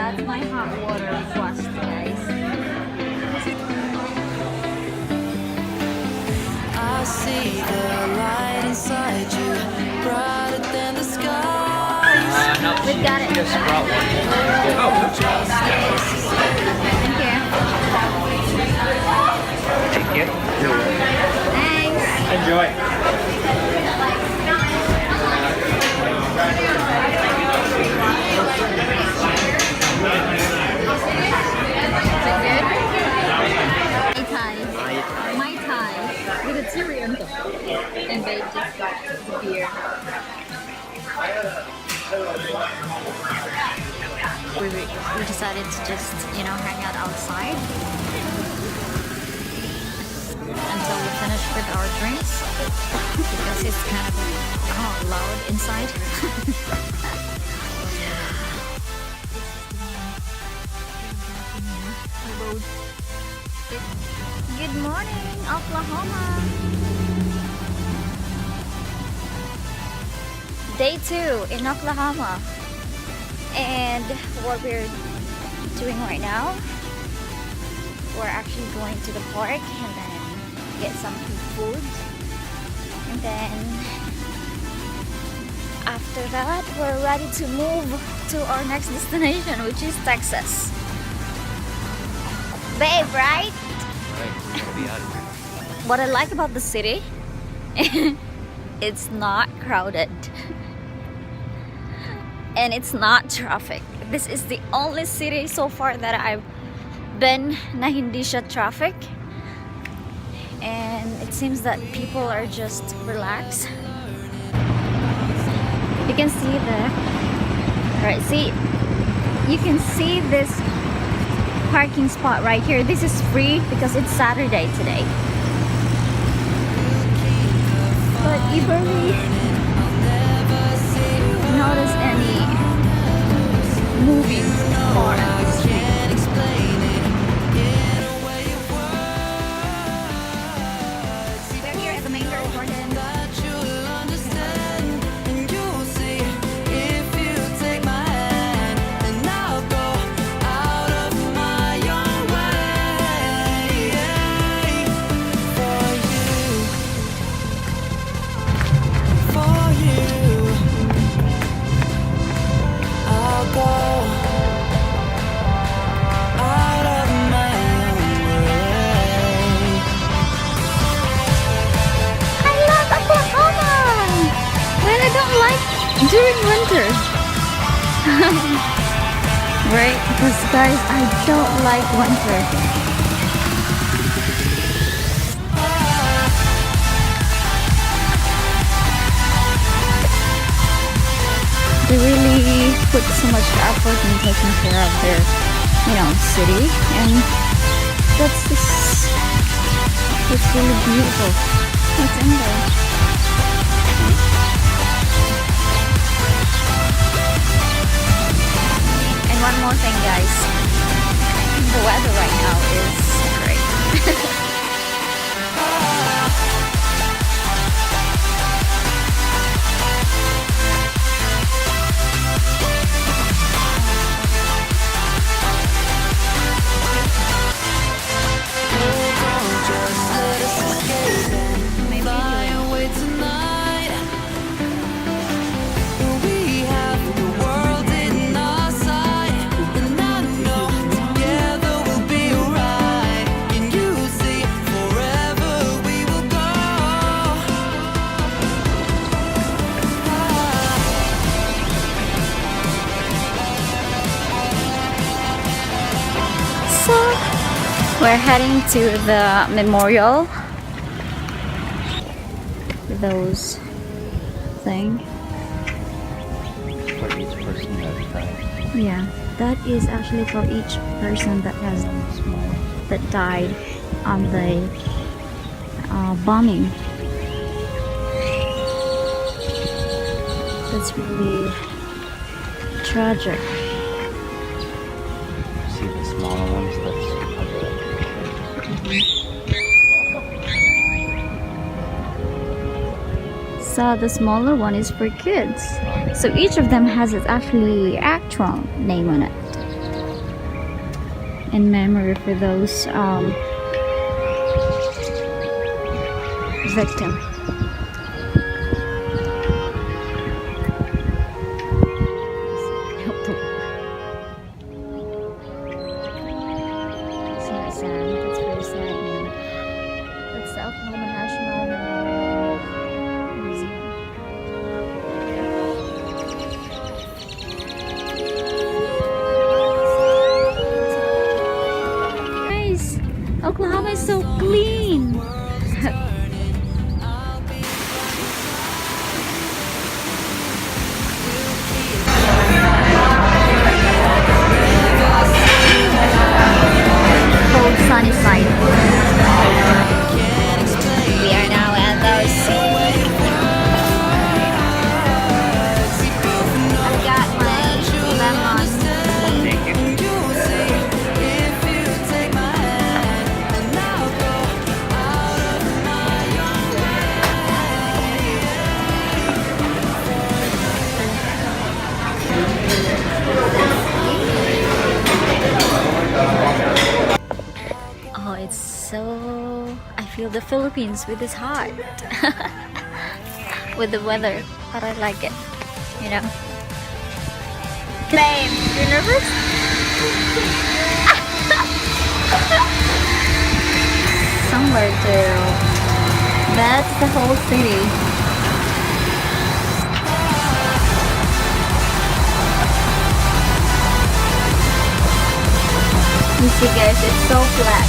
That's my hot water request, guys. I see the light inside you, brighter than the skies. No, We got it. just brought one. Thank you. Thank you. Thanks. Enjoy. Mai Tai. Mai Tai with a cherry on top. And they just got the beer. We decided to just, hang out outside until we finish with our drinks because it's kind of loud inside. Good morning, Oklahoma. Day 2 in Oklahoma. And what we're doing right now, we're actually going to the park and then get some food. And then after that, we're ready to move to our next destination, which is Texas. Babe, right? What I like about the city, it's not crowded and it's not traffic. This is the only city so far that I've been na hindi siya traffic, and it seems that people are just relaxed. You can see you can see this parking spot right here. This is free because it's Saturday today. But you barely notice any moving car on the street. We're here at the main door, Jordan. During winter. Right? Because guys, I don't like winter. They really put so much effort in taking care of their, city, and that's really beautiful. What's in there? And one more thing, guys, the weather right now is great. We're heading to the memorial. Those thing. For each person that died. Yeah, that is actually for each person that died on the bombing. That's really tragic. See the smaller ones that's So the smaller one is for kids. So each of them has its actually actual name on it. in memory for those victims. It's not sad. That's very sad. You know. That's the Oklahoma National Museum. Guys, Oklahoma is so clean. Cold sunny side. We are now at the sea. I've got my lemon tea. Thank you. Oh, it's so... I feel the Philippines with this heart. With the weather. But I like it. You know? Babe, you're nervous? Somewhere too. That's the whole city. You see guys, it's so flat.